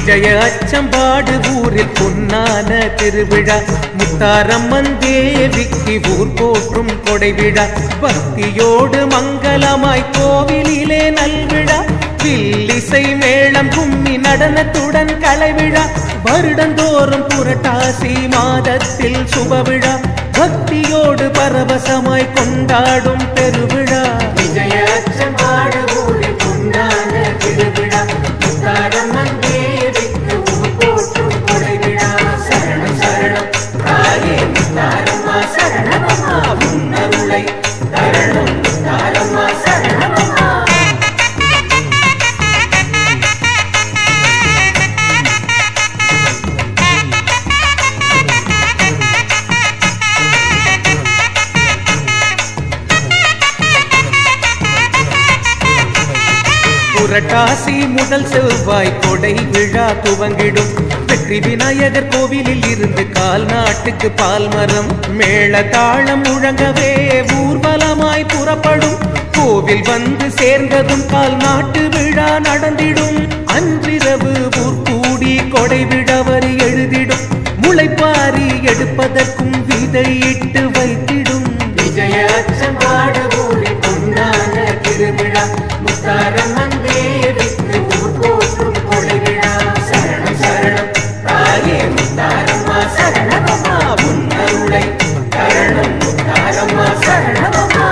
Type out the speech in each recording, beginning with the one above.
விஜய அச்சம்பாடு ஊரில் பொன்னான திருவிழா முத்தாரம்மன் தேவிக்கு ஊர் போற்றும் கொடை விழா பக்தியோடு மங்களமாய் கோவிலிலே நல்விழா வில்லிசை மேளம் கும்மி நடனத்துடன் கலைவிழா வருடந்தோறும் புரட்டாசி மாதத்தில் சுபவிழா பக்தியோடு பரவசமாய் கொண்டாடும் பெருவிழா விஜய அச்சம்பாடு ஊரில் பொன்னான திருவிழா முத்தாரம்மன் தேவிக்கு ஊர் போற்றும் கொடை விழா சரணம் சரணம் தாயே முத்தாரம்மா சரணமம்மா உன்னருளை தரணும் முத்தாரம்மா சரணமம்மா. புரட்டாசி முதல் செவ்வாய் கொடை விழா துவங்கிடும் வெற்றி விநாயகர் கோவிலில் இருந்து கால் நாட்டுக்கு பால் மரம் மேள தாளம் முழங்கவே ஊர்வலமாய் புறப்படும் கோவில் வந்து சேர்ந்ததும் கால் நாட்டு விழா நடந்திடும் அன்றிரவு ஊர் கூடி கொடை விழா வரி எழுதிடும் முளைப்பாரி எடுப்பதற்கும் விதையிட்டு வைத்திடும் விஜய அச்சம்பாடு ஊரி பொன்னான திருவிழா முத்தாரம்மன் தேவிக்கு ஊர் போற்றும் கொடை விழா சரணம் சரணம் தாயே முத்தாரம்மா சரணமம்மா உன்னருளை தரணும் முத்தாரம்மா சரணமம்மா.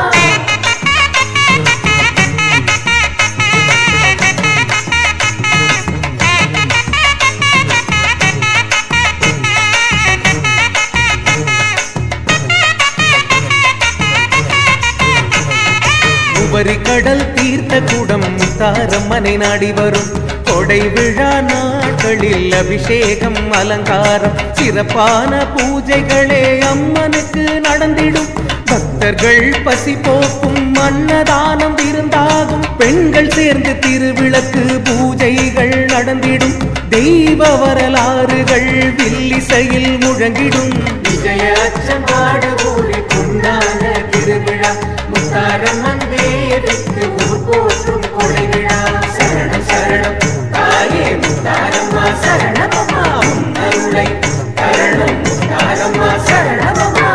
உபரி கடல் தீர்த்த கூடம் முத்தாரம்மனை நாடி வரும் கொடை விழா நாட்களில் அபிஷேகம் அலங்காரம் சிறப்பான பூஜைகளே அம்மனுக்கு நடந்திடும் பக்தர்கள் பசி போக்கும் அன்னதானம் விருந்தாகும் பெண்கள் சேர்ந்து திருவிளக்கு பூஜைகள் நடந்திடும் தெய்வ வரலாறுகள் வில்லிசையில் முழங்கிடும் விஜய அச்சம்பாடு ஊரி பொன்னான திருவிழா முத்தாரம்மன் தேவிக்கு ஊர் போற்றும் கொடை விழா சரணம் சரணம் தாயே முத்தாரம்மா சரணமம்மா உன்னருளை தரணும் முத்தாரம்மா சரணமம்மா.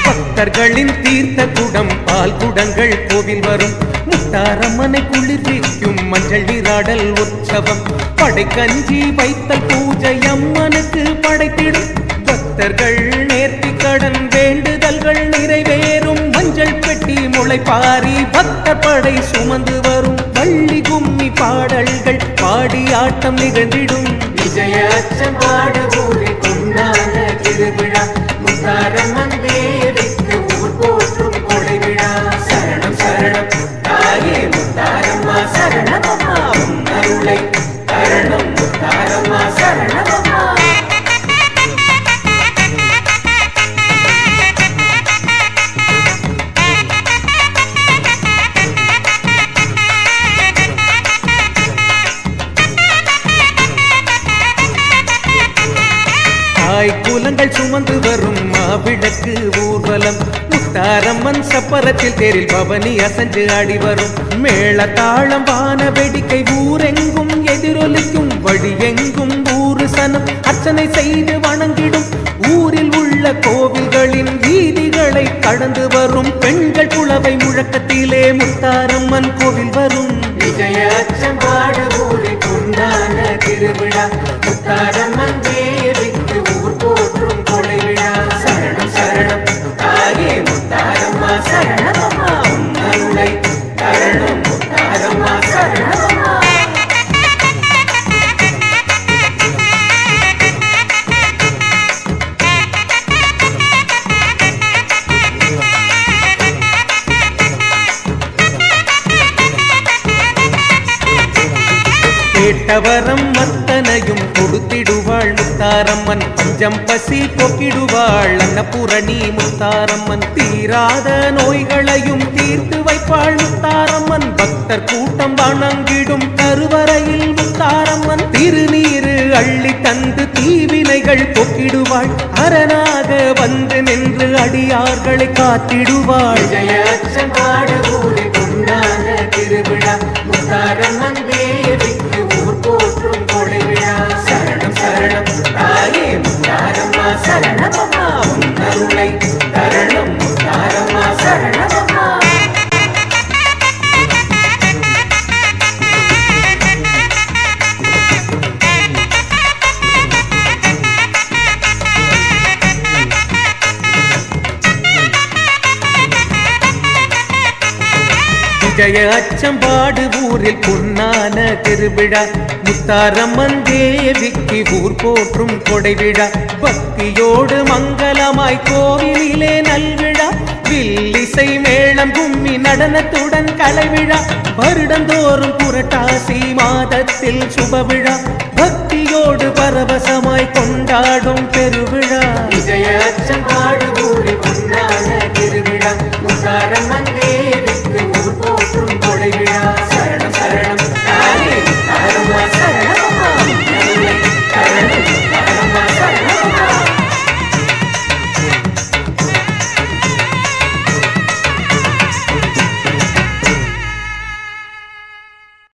பக்தர்களின் தீர்த்த குடம் பால் குடங்கள் கோவில் வரும் முத்தாரம்மனை குளிர்விக்கும் மஞ்சள் நீராடல் உற்சவம் படைக்கஞ்சி வைத்தல் பூஜை அம்மனுக்கு படைத்திடும் பக்தர்கள் நேர்த்தி கடன் வேண்டுதல்கள் நிறைவேறும் மஞ்சள் பெட்டி முளைப்பாரி பக்தர் படை சுமந்து வரும் வள்ளி கும்மி பாடல்கள் பாடி ஆட்டம் நிகழ்ந்திடும் விஜய அச்சம்பாடு ஊரி பொன்னான திருவிழா முத்தாரம்மன் தேவிக்கு ஊர் போற்றும் கொடை விழா சரணம் சரணம் தாயே முத்தாரம்மா சரணமம்மா உன்னருளை தரணும் முத்தாரம்மா சரணமம்மா. குலங்கள் சுமந்து வரும் மாவிளக்கு ஊர்வலம் முத்தாரம்மன் சப்பரத்தில் தேரில் பவனி அசஞ்சு ஆடி வரும் மேள தாளம் வான வேடிக்கை ஊரெங்கும் எதிரொலிக்கும் வழி எங்கும் ஊரு சனம் அர்ச்சனை செய்து வணங்கிடும் ஊரில் உள்ள கோவில்களின் வீதிகளை கடந்து வரும் பெண்கள் புலவை முழக்கத்திலே முத்தாரம்மன் கோவில் வரும் விஜய அச்சம்பாடு ஊரி பொன்னான திருவிழா முத்தாரம்மன் தேவிக்கு ஊர் போற்றும் கொடை விழா சரணம் சரணம் தாயே முத்தாரம்மா சரணமம்மா உன்னருளை தரணும் முத்தாரம்மா சரணமம்மா. கேட்டவரம் மத்த அத்தனையும் கொடுத்திடுவாள் முத்தாரம்மன். பஞ்சம் பசி போக்கிடுவாள் அன்னபூரணி முத்தாரம்மன். தீராத நோய்களையும் தீர்த்து வைப்பாள் முத்தாரம்மன். பக்தர் கூட்டம் வணங்கிடும் கருவறையில் முத்தாரம்மன். திருநீரு அள்ளி தந்து தீவினைகள் போக்கிடுவாள். அரணாக வந்து நின்று அடியார்களை காத்திடுவாள். ஜெயச்சம் பாடு ஊரை கொண்டாட திருவிழா முத்தாரம்மன் தேவிக்கு ஊர் போற்றும் கொடை விழா. சரணம் சரணம் தாயே முத்தாரம்மா சரணமம்மா உன் கருணை தரணம் முத்தாரம்மா சரணமம்மா. விஜய அச்சம்பாடு ஊரில் பொன்னான திருவிழா முத்தாரம்மன் தேவிக்கு ஊர் போற்றும் கொடைவிழா. பக்தியோடு மங்களமாய் கோவிலிலே நல்விழா. வில்லிசை மேளம் கும்மி நடனத்துடன் கலைவிழா. வருடந்தோறும் புரட்டாசி மாதத்தில் சுபவிழா. பக்தியோடு பரவசமாய் கொண்டாடும் பெருவிழா. விஜய அச்சம் பாடு ஊரை